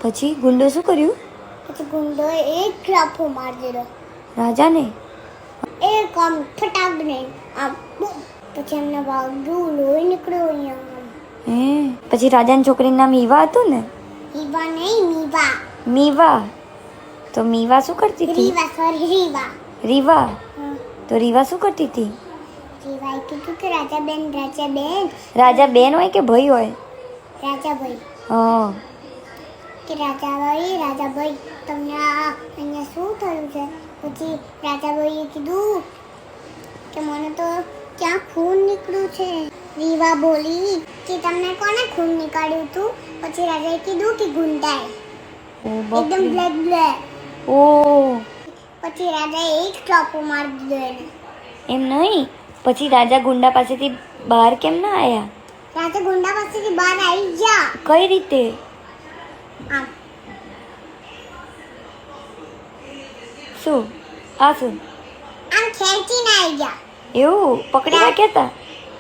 પછી ગુંડો શું કર્યું? પછી ગુંડો એક લાફો મારી દીધો રાજાને. એક આમ ફટાક ને આમ બૂમ. પછી એમને વાગ્યું, લોહી નીકળ્યું અહીંયા. હે પછી રાજાની છોકરીનું નામ ઈવા હતું ને? ઈવા નહીં, મીવા. મીવા. તો મીવા શું કરતી હતી? રીવા, સોરી, રીવા. રીવા. હમ. તો રીવા શું કરતી હતી? રીવાએ કીધું કે રાજાબેન રાજા બેન હોય કે ભાઈ હોય? રાજાભાઈ હા. કે રાજાભાઈ તમને અહીંયા શું થયું છે? પછી રાજાભાઈએ કીધું કે મને તો ક્યાં ખૂન નીકળ્યું છે. રીવા બોલી કે તમને કોને ખૂન નીકાળ્યું હતું? પછી રાજાએ કીધું કે ગુંડાએ. ઓ એકદમ બ્લેક બ્લેક. ઓ પછી રાજાએ એક ચોપો મારી દીધો એને. એમ નહીં, પછી રાજા ગુંડા પાસેથી બહાર કેમ ના આવ્યા? રાજા ગુંડા પાસેથી બહાર આવી ગયા. કઈ રીતે? આમ શું આ શું આમ ખેંચીને આવી ગયા. એવું પકડી રાખ્યા હતા?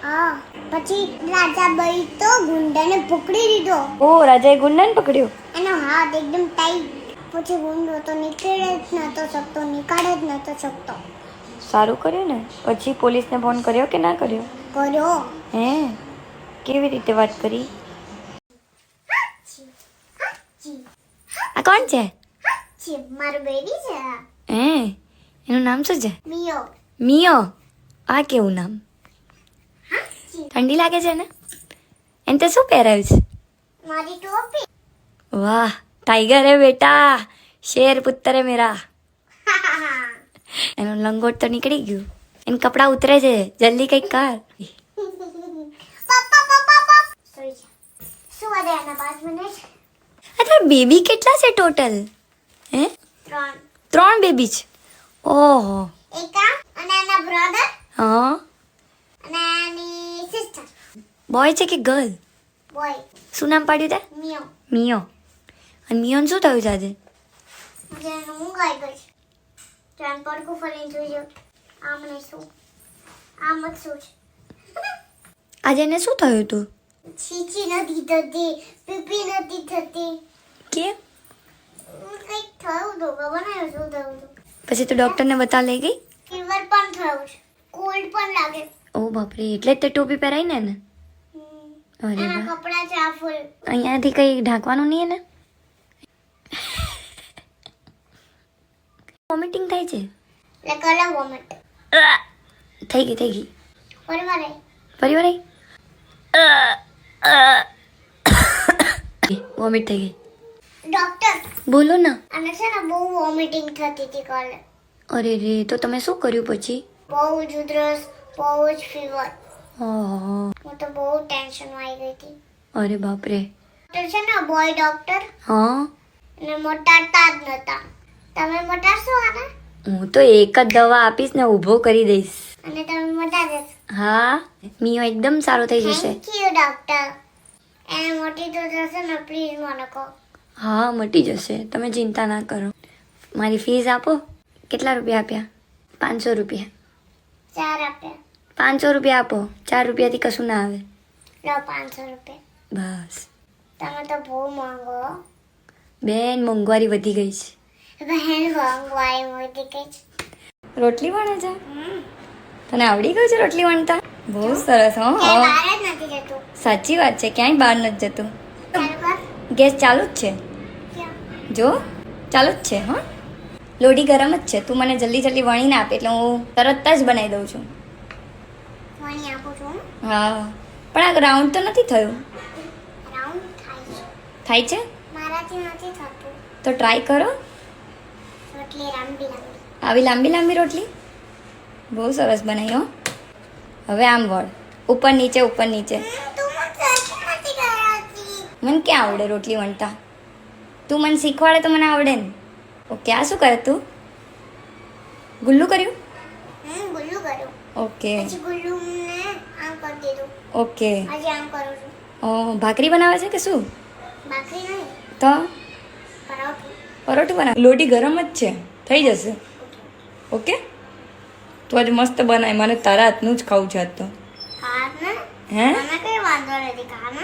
હા. પછી રાજાબાઈ તો ગુંડાને પકડી લીધો. ઓ રાજાએ ગુંડાને પકડ્યો. એનો હાથ એકદમ ટાઈટ. પછી ગુંડો તો નીકળે જ નતો શકતો, નીકાળે જ નતો શકતો. સારું કર્યું ને. પછી પોલીસને ફોન કર્યો કે ના કર્યો? કર્યો. હે કેવી રીતે વાત કરી? આ કોણ છે? મારું બેબી છે. હે એનું નામ શું છે? મિયો. મિયો. આ કેવું નામ? ઠંડી લાગે છે ને? એને તે શું પહેરાવ્યું છે? મારી ટોપી. વાહ ટાઈગર હે બેટા, શેર પુત્ર હે મેરા. એનું લંગોટ તો નીકળી ગયું, એને કપડા ઉતરે છે, જલ્દી કંઈક કર. પપ્પા સોરી છે. શું વધે આના 5 મિનિટ? અચ્છા બેબી કેટલા છે ટોટલ? હે 3. 3 બેબી છે. ઓહો. એક આ અને એના બ્રધર હા. અને એની સિસ્ટર. બોય છે કે ગર્લ? બોય. શું નામ પાડ્યું તે? મિયો. મિયો. અને મિયોને શું થયું છે આજે? જેને ઊંઘ આવી ગઈ છે. જાન પડકું ફરીને જોઈજો. આમ ને શું? આમ જ શું છે? આજે એને શું થયું હતું? છીછી નથી થતી, પીપી નથી થતી. કેમ? કંઈક થયું હતું, ખબર નહીં શું થયું હતું. પછી તું ડૉક્ટરને બતાવ લઈ ગઈ? ફીવર પણ થયું છે, કોલ્ડ પણ લાગે. ઓ બાપરે, એટલે જ તે ટોપી પહેરાઈને ને? અરે એના વાહ. કપડા છે આ ફૂલ. અહીંયાથી કંઈ ઢાંકવાનું નહીં ને? વોમિટિંગ થાય છે? એટલે કલર વોમિટ. થઈ ગઈ. પરિવાર ફરી વાર વોમિટ થઈ ગઈ. ડોક્ટર બોલો ને. અને છે ને બહુ વોમિટિંગ થતી હતી કાલે. અરે રે, તો તમે શું કર્યું પછી? બહુ જ ઉધરસ, બહુ જ ફીવર. ઓહો. હું તો બહુ ટેન્શનમાં આવી ગઈ હતી. અરે બાપરે. ડોક્ટર છે ને બોય ડોક્ટર હા. અને મટાડતા જ નતા. તમે મટાડશો આને? હું તો એક જ દવા આપીશ ને ઊભો કરી દઈશ. અને તમે મટાડશો? હા, મિયો એકદમ સારો થઈ જશે. Thank you doctor. એને મોટી તો જશે ને, પ્લીઝ મને કહો. હા મટી જશે, તમે ચિંતા ના કરો. મારી ફીસ આપો. કેટલા રૂપિયા આપ્યા? 500 રૂપિયા. 4 આપ્યા. 500 રૂપિયા આપો. 4 રૂપિયાથી કશું ના આવે. લો 500 રૂપિયા. બસ. તમે તો બહુ માંગો. બેન મોંઘવારી વધી ગઈ છે. બહેન મોંઘવારી મોટી કઈ છે. રોટલી વણે છે? તને આવડી ગયું છે રોટલી વણતા? બહુ સરસ. હો ક્યાંય બહાર જ નથી જતું. સાચી વાત છે, ક્યાંય બહાર નથી જતું. ચાલુ કર. ગેસ ચાલુ જ છે, ક્યાં? જો ચાલુ જ છે. હા લોઢી ગરમ જ છે. તું મને જલ્દી વણીને આપ એટલે હું તરત જ બનાવી દઉં છું. વણી આપું છું. હા પણ આ રાઉન્ડ તો નથી થયું. રાઉન્ડ થાય છે. થાય છે મારાથી નથી થતું. તો ટ્રાય કરો. રોટલી લાંબી લાંબી. આવી લાંબી રોટલી બહુ સરસ બનાવી. હો હવે આમ વળ, ઉપર નીચે તું મને નથી કરાવતી. મને ક્યાં આવડે રોટલી વણતા? તું મને શીખવાડે તો મને આવડે ને. ઓકે, આ શું કરે તું? ગુલ્લું કર્યું? ગુલ્લું કર્યું. ઓકે પછી ગુલ્લું ને આમ કરી દીધું. ઓકે. હજી આમ કરું છું. ભાખરી બનાવે છે કે શું? બાકી નહીં, તો પરોઠું. પરોઠું બનાવે. લોટી ગરમ જ છે, થઈ જશે. ઓકે તું આજે મસ્ત બનાય. મને તારા હાથનું જ ખાવું છે આજ તો. ખાને હે મને કઈ વાંધો નથી. ખાને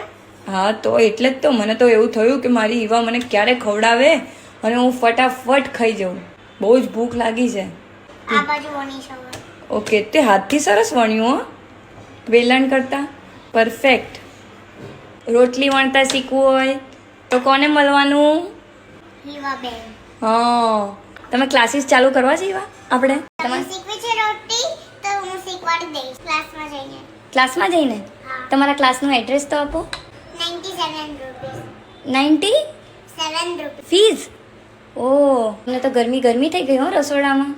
હા તો એટલે જ તો મને તો એવું થયું કે મારી ઈવા મને ક્યારે ખવડાવે અને હું ફટાફટ ખાઈ જાઉં. બહુ જ ભૂખ લાગી છે. આ બાજુ વણી છે. ઓકે, તે હાથથી સરસ વણ્યું હો, વેલણ કરતા પરફેક્ટ. રોટલી વણતા શીખવું હોય તો કોને મળવાનું? હિવાબેન. હા, તમે ક્લાસીસ ચાલુ કરવા છે ઈવા આપણે? તમે શીખવી છે રોટી તો હું શીખવાડી દઈશ ક્લાસમાં જઈને. ક્લાસમાં જઈને? હા. તમારા ક્લાસનું એડ્રેસ તો આપો. 97 રૂપીસ. 97 રૂપીસ. ફીસ? ઓહ, મને તો ગરમી ગરમી થઈ ગઈ હો રસોડામાં.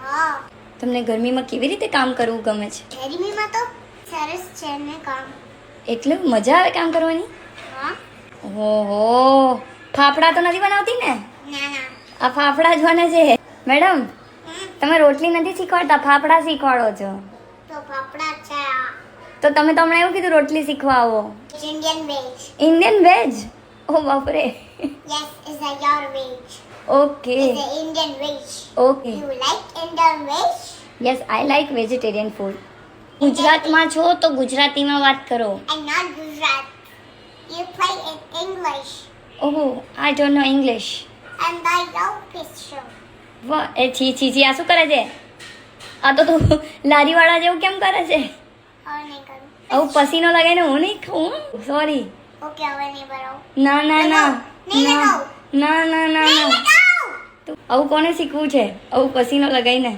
હા. તમને ગરમીમાં કેવી રીતે કામ કરવું ગમે છે? ગરમીમાં તો સરસ છે ને કામ. એટલે મજા આવે કામ કરવાની? હા. ઓહો, ફાફડા તો નથી બનાવતી ને? ના ના. આ ફાફડા જ બને છે. મેડમ, હમ, તમે રોટલી નથી શીખવાડતા, ફાફડા શીખવાડો છો. તો પાપડા છે આ. તો તમે તમને એવું કીધું રોટલી શીખવા આવો. Indian veg. Indian veg? ઓ બાપરે. Yes, is a your veg. Okay Is a Indian veg. Okay. You like Indian veg? Yes, I like vegetarian food. ગુજરાતમાં છો તો ગુજરાતીમાં વાત કરો. And not Gujarat. You play in English. ઓહો, I don't know English. And I love picture. વાહ, એ છી છી છી, આ શું કરે છે? આ તો તું લારીવાળા જેવું કેમ કરે છે? હવે નહીં કરું. આવું પસીનો લગાવીને હું નહીં ખાઉં. સોરી. Okay, હવે નહીં બનાવું. ના ના ના નહીં ના લગાવું. ના ના ના નહીં ના. લગાવું. તું આવું કોને શીખવું છે? આવું પસીનો લગાવીને?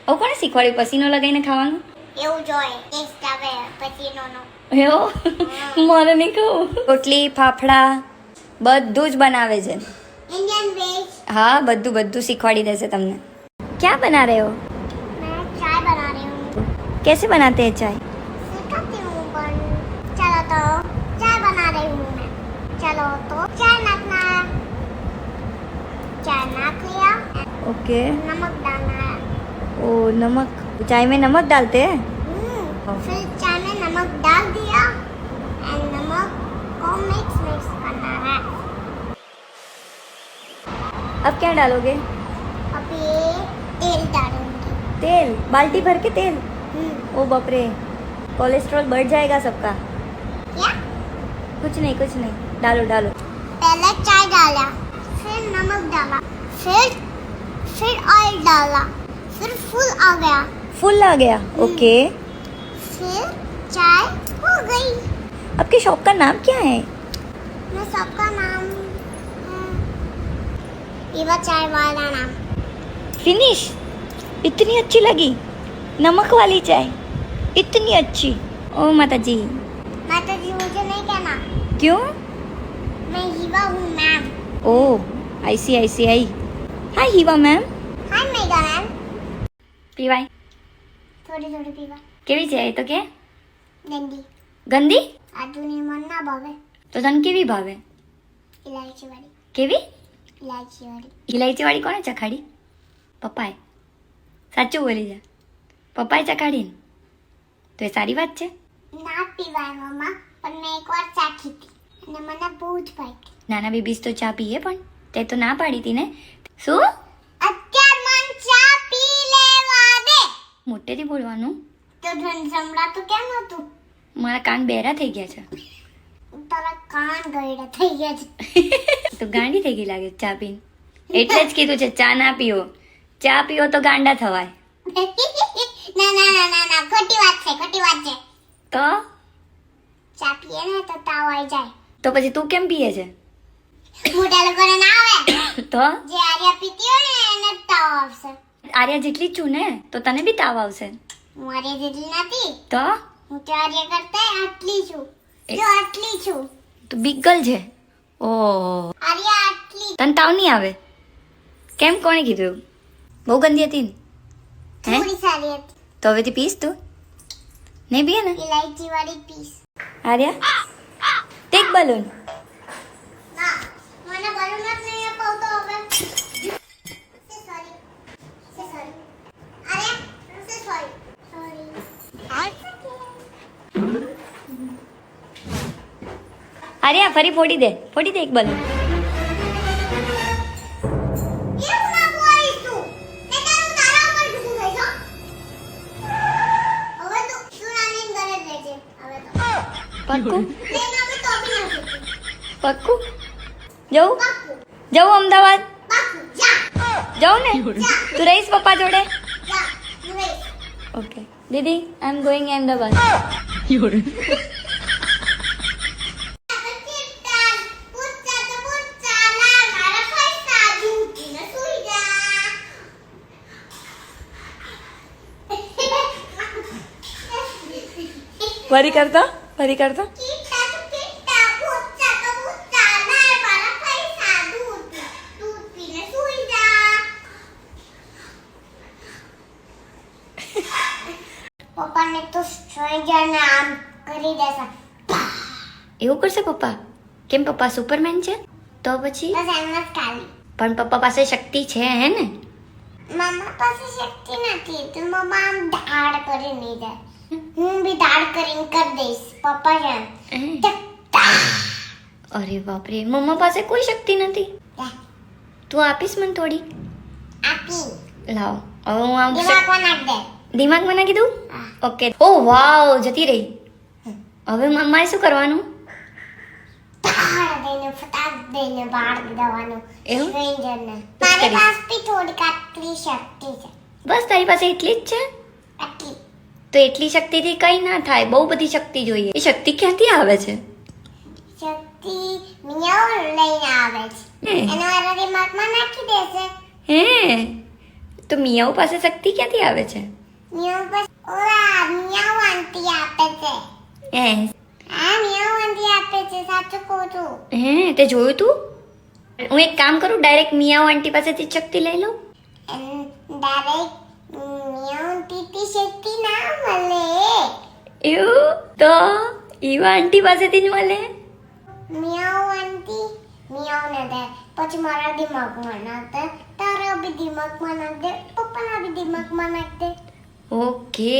આવું કોને શીખવાડ્યું પસીનો લગાવીને ખાવાનું? એવું જોઈએ ટેસ્ટ આવે પછી નો એવો મારે નહીં ખાવું. રોટલી ફાફડા બધું જ બનાવે છે. Indian veg. હા, બધું બધું શીખવાડી દેશે તમને. ક્યાં બના રહે હો? मैं चाय बना रही हूँ. कैसे बनाते हैं चाय? सिखाती हूँ पर चलो तो चाय बना रही हूँ मैं. चलो तो चाय नाखना है. चाय नाख लिया. ओके. नमक डालना है. ओ नमक, चाय में नमक डालते हैं? फिर चाय में नमक डाल दिया एंड नमक को मिक्स करना है. अब क्या डालोगे? अब ये तेल डालूंगी. तेल? बाल्टी भर के तेल? हम्म. ओ बाप रे, कोलेस्ट्रॉल बढ़ जाएगा सबका. क्या? कुछ नहीं, डालो डालो. पहले चाय डाला, फिर नमक डाला, फिर ऑयल डाला, फिर फुल आ गया, फुल आ गया. ओके. फिर चाय हो गई. आपकी शॉप का नाम क्या है? मैं सबका नाम ईवा चाय वाला नाम. फिनिश. इतनी अच्छी लगी नमक वाली चाय, इतनी अच्छी. ओ माता जी. माता जी मुझे नहीं कहना, क्यों? मैं हीवा हूँ मैम. ओ आई सी आई. हाय हीवा मैम. हाय मेगा मैम. पीवाय थोड़ी थोड़ी पीवा. કેવી છે એ તો કે? गंदी. ગંદી? आदुनी मन ना भावे. તો તને કેવી ભાવે? इलायची वाली. કેવી? इलायची वाली. ઇલાયચી વાળી કોને ચખાડી? પપ્પાએ. સાચું બોલી જા. પપ્પાએ ચખાડી ને? તો એ સારી વાત છે. ના પીવાય મમ્મા, પણ મેં એકવાર ચાખી હતી અને મને બહુ જ ભાવી. નાના બેબીસ તો ચા પીએ પણ તે તો ના પાડી હતી ને. શું? અત્યાર મન ચા પી લેવા દે. મોટેથી બોલવાનું. તો સંભળાતું કેમ હતું? મારા કાન બેરા થઈ ગયા છે. તારા કાન ગયડા થઈ ગયા છે. તો ગાંડી થઈ ગઈ લાગે ચા પીને. એટલે જ કીધું છે ચા ના પીવો. ચા પીવો તો ગાંડા થવાય. ના ના ના ના ના, ખોટી વાત છે, ખોટી વાત છે. તો ચા પીએ ને તો તાવ આવી જાય. તો પછી તું કેમ પીએ છે? મોટા લોકોને ના આવે. તો જે આર્યા પીતી હોય ને એને જ તાવ આવશે. આર્યા જેટલી જ છું ને, તો તને બી તાવ આવશે. હું આર્યા જેટલી નથી. તો હું તો આર્યા કરતા આટલી છું. જો આટલી છું. તું બિગ ગર્લ છે. ઓહ, આર્યા આટલી. તને તાવ નહીં આવે? કેમ, કોણે કીધું એવું? બહુ ગંદી હતી ને? હે? થોડી સારી હતી. તો હવેથી પીસ તું? નહીં પીએ ને? ઇલાયચી વાળી પીસ. Arya tech balloon. ના, મને બલૂન જ નહીં અપાવતો હવે. સોરી. અરે, સોરી. આર્યા ફરી ફોડી દે એક બલૂન. એવું ના બોલીશ તું. નહીંતર હું તારા ઉપર ગુસ્સો થઈશ હો. હવે તું નાની ઘરે જ રહેજે હવે તો. પાક્કું? નહીં, હવે તો પાક્કું જવું જવું અમદાવાદ જાઉં ને તું રહીશ પપ્પા જોડે okay Didi I am going Ahmedabad ફરી કરતા પપ્પાને તો સ્ટ્રેન્જરને આમ કરી દેશે એવું કરશે પપ્પા કેમ પપ્પા સુપરમેન છે તો પછી બસ એમ જ ખાલી પણ પપ્પા પાસે શક્તિ છે હે ને મમ્મા પાસે શક્તિ નથી તો મમ્મા આમ દાડ કરી નહીં જાય હું બી દાડ કરીને કરી દઈશ પપ્પા જાણ અરે બાપરે મમ્મા પાસે કોઈ શક્તિ નથી તું આપીશ મને થોડી આપી લાવ હવે હું આમ દિમાગમાં નાખ દે દિમાગમાં નાખી દઉં ઓકે ઓ વાવ જતી રહી હવે મારે શું કરવાનું દાડ દઈને ફટાક દઈને બાળ દેવાનું એવું? સ્ટ્રેન્જરને બસ મારી કરી. પાસે બી થોડીક આટલી શક્તિ છે બસ તારી પાસે એટલી જ છે આટલી તો એટલી શક્તિથી કઈ ના થાય બહુ બધી શક્તિ જોઈએ એ શક્તિ ક્યાંથી આવે છે શક્તિ મિયાઓ લઈને આવે છે હે? એનો મારા દિમાગમાં નાખી દેશે હે તો મિયાઓ પાસે શક્તિ ક્યાંથી આવે છે મિયાઓ બસ ઓલા મિયાઓ આંટી આપે છે હે હા મિયાઓ આંટી આપે છે સાચું કહું છું હે તે જોયું તું હું એક કામ કરું ડાયરેક્ટ મિયાઓ આંટી પાસેથી જ શક્તિ લઈ લઉં ડાયરેક્ટ મિયાઓ આંટીથી શક્તિ ના મળે એવું તો ઈવા આંટી પાસેથી જ મળે મિયાઓ આંટી મિયાઓ ને દે પછી મારા દિમાગમાં નાખ દે તારા બી દિમાગમાં નાખ દે પપ્પાના બી દિમાગમાં નાખ દે ઓકે